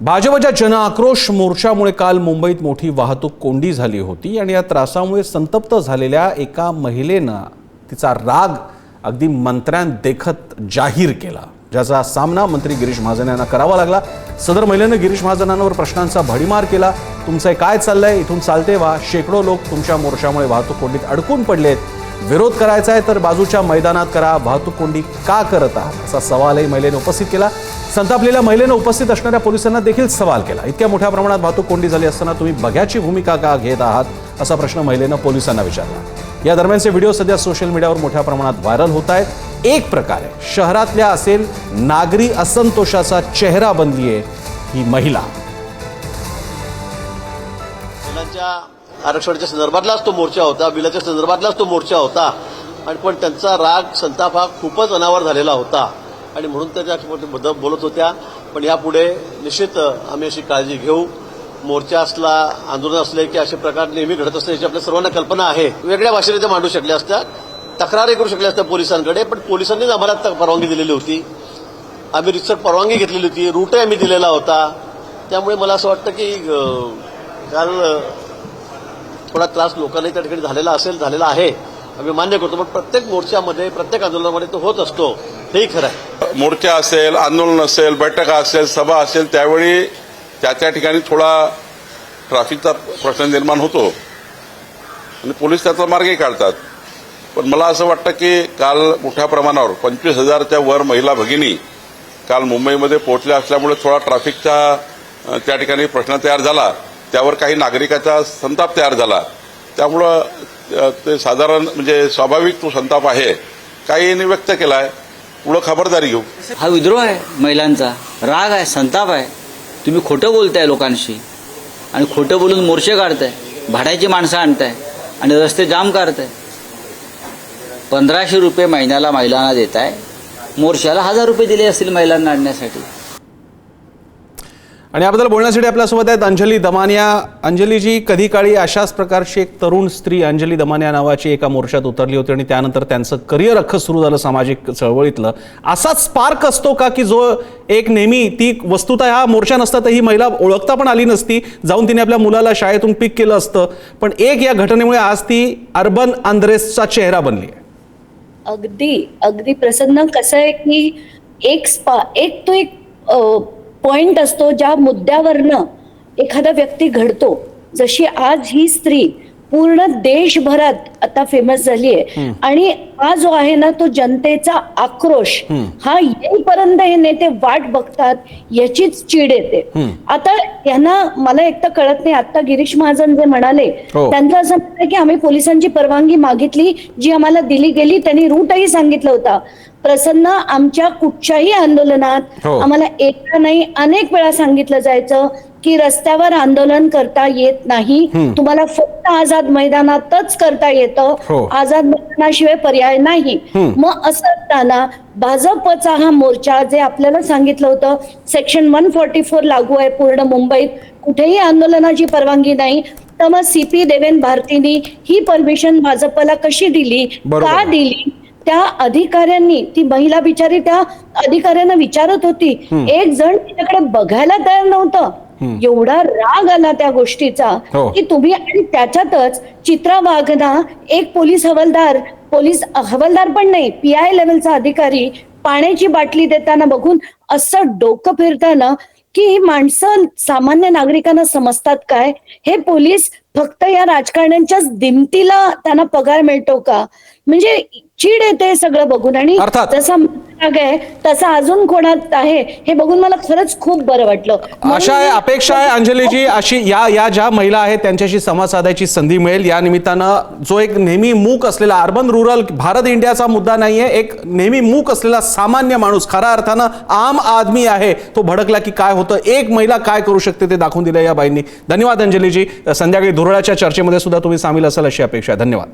भाजपच्या जनआक्रोश मोर्चामुळे काल मुंबईत मोठी वाहतूक कोंडी झाली होती आणि या त्रासामुळे संतप्त झालेल्या एका महिलेनं तिचा राग अगदी मंत्र्यांदेखत जाहीर केला, ज्याचा सामना मंत्री गिरीश महाजन यांना करावा लागला। सदर महिलेनं गिरीश महाजनांवर प्रश्नांचा भडीमार केला। तुमचं काय चाललंय, इथून चालते वा, शेकडो लोक तुमच्या मोर्चामुळे वाहतूक कोंडीत अडकून पडलेत, विरोध करायचा आहे तर बाजूच्या मैदानात करा, वाहतूक कोंडी का करत आहात असा सवालही महिलेने उपस्थित केला। संतापलेल्या महिलेने उपस्थित असणाऱ्या पोलिसांना देखील सवाल केला। इतक्या मोठ्या प्रमाणात वाहतूक कोंडी झाली असताना तुम्ही बघ्याची भूमिका का घेत आहात असा प्रश्न महिलेनं पोलिसांना विचारला। या दरम्यानचे व्हिडिओ सध्या सोशल मीडियावर मोठ्या प्रमाणात व्हायरल होत आहेत। एक प्रकारे शहरातल्या असेल नागरी असंतोषाचा चेहरा बनली आहे ही महिला। आरक्षणाच्या संदर्भातलाच तो मोर्चा होता, बिलाच्या संदर्भातलाच तो मोर्चा होता आणि पण त्यांचा राग संताप हा खूपच अनावर झालेला होता आणि म्हणून त्याच्याबद्दल बोलत होत्या। पण यापुढे निश्चित आम्ही अशी काळजी घेऊ। मोर्चा असला, आंदोलन असले की असे प्रकार नेहमी घडत असते याची आपल्या सर्वांना कल्पना आहे। वेगळ्या भाषेने त्या मांडू शकल्या असत्या, तक्रारी करू शकल्या असत्या पोलिसांकडे, पण पोलिसांनीच आम्हाला परवानगी दिलेली होती। आम्ही रितसर परवानगी घेतलेली होती, रूटही आम्ही दिलेला होता। त्यामुळे मला असं वाटतं की काल थोडा त्रास लोकांना त्या ठिकाणी झालेला आहे, आम्ही मान्य करतो। पण प्रत्येक मोर्चामध्ये, प्रत्येक आंदोलनामध्ये तो होत असतो, हेही खरं आहे। मोर्चा असेल, आंदोलन असेल, बैठका असेल, सभा असेल, त्यावेळी त्या ठिकाणी थोडा ट्रॅफिकचा प्रश्न निर्माण होतो आणि पोलीस त्याचा मार्गही काढतात। पण मला असं वाटतं की काल मोठ्या प्रमाणावर 25,000च्या वर महिला भगिनी काल मुंबईमध्ये पोहोचल्या असल्यामुळे थोडा ट्रॅफिकचा त्या ठिकाणी प्रश्न तयार झाला, त्यावर काही नागरिकांचा संताप तयार झाला। त्यामुळं ते साधारण म्हणजे स्वाभाविक तो संताप आहे, काहींनी व्यक्त केलाय, पुढे खबरदारी घेऊ। हा विद्रोह आहे, महिलांचा राग आहे, संताप आहे। तुम्ही खोटं बोलताय लोकांशी आणि खोटं बोलून मोर्चे काढताय, भाड्याची माणसं आणताय आणि रस्ते जाम करताय। 1500 रुपये महिन्याला महिलांना देताय, मोर्चाला 1000 रुपये दिले असतील महिलांना आणण्यासाठी। आणि याबद्दल बोलण्यासाठी आपल्यासोबत आहेत अंजली दमानिया। अंजलीजी, कधी काळी अशाच प्रकारची एक तरुण स्त्री अंजली दमानिया नावाची एका मोर्चात उतरली होती आणि त्यानंतर त्यांचं करिअर अख्खं सुरू झालं सामाजिक चळवळीतलं। असाच स्पार्क असतो का की जो एक नेहमी ती वस्तुतः हा मोर्चा नसता तर ही महिला ओळखता पण आली नसती, जाऊन तिने आपल्या मुलाला शाळेतून पिक केलं असतं, पण एक या घटनेमुळे आज ती अर्बन आंध्रेसचा चेहरा बनली आहे। अगदी अगदी प्रसन्न। कसं आहे की एक पॉइंट असतो ज्या मुद्द्यावरनं एखादा व्यक्ती घडतो। जशी आज ही स्त्री पूर्ण देशभरात आता फेमस झाली आहे आणि हा जो आहे ना तो जनतेचा आक्रोश हा येईपर्यंत हे नेते वाट बघतात, याचीच चीड येते। आता यांना मला एक तर कळत नाही, आता गिरीश महाजन जे म्हणाले त्यांचं असं म्हणणं की आम्ही पोलिसांची परवानगी मागितली, जी आम्हाला दिली गेली, त्यांनी रूटही सांगितलं होता। प्रसन्न, आमच्या कुठच्याही आंदोलनात आम्हाला एकदा नाही अनेक वेळा सांगितलं जायचं की रस्त्यावर आंदोलन करता येत नाही, तुम्हाला फक्त आझाद मैदानातच करता येतं, आझाद मैदानाशिवाय पर्याय नाही। मग असं असताना भाजपचा हा मोर्चा जे आपल्याला सांगितलं होतं सेक्शन 144 लागू आहे पूर्ण मुंबईत, कुठेही आंदोलनाची परवानगी नाही, तर मग CP देवेन भारतींनी ही परमिशन भाजपला कशी दिली, का दिली? त्या अधिकाऱ्यांनी, ती महिला बिचारी त्या अधिकाऱ्यांना विचारत होती, एक जण तिच्याकडे बघायला तयार नव्हतं। एवढा राग आला त्या गोष्टीचा की तुम्ही, आणि त्याच्यातच चित्रा वाघना एक पोलीस हवालदार पण नाही, PI लेवलचा अधिकारी पाण्याची बाटली देताना बघून असं डोकं फिरताना की ही माणसं सामान्य नागरिकांना समजतात काय? हे पोलीस फक्त या राजकारण्यांच्याच दिमतीला त्यांना पगार मिळतो का? म्हणजे चीड येते सगळं बघून। आणि जसा राग आहे तसा अजून कोणात आहे हे बघून मला खरंच खूप बरं वाटलं। अशा आहे, अपेक्षा आहे अंजलीजी अशी या ज्या महिला आहेत त्यांच्याशी संवाद साधायची संधी मिळेल। या निमित्तानं जो एक नेहमी मूक असलेला अर्बन रुरल भारत इंडियाचा मुद्दा नाहीये, एक नेहमी मूक असलेला सामान्य माणूस, खऱ्या अर्थानं आम आदमी आहे, तो भडकला की काय होतं, एक महिला काय करू शकते ते दाखवून दिलं या बाईंनी। धन्यवाद अंजलीजी। संध्याकाळी धुरळाच्या चर्चेमध्ये सुद्धा तुम्ही सामील असाल अशी अपेक्षा आहे। धन्यवाद।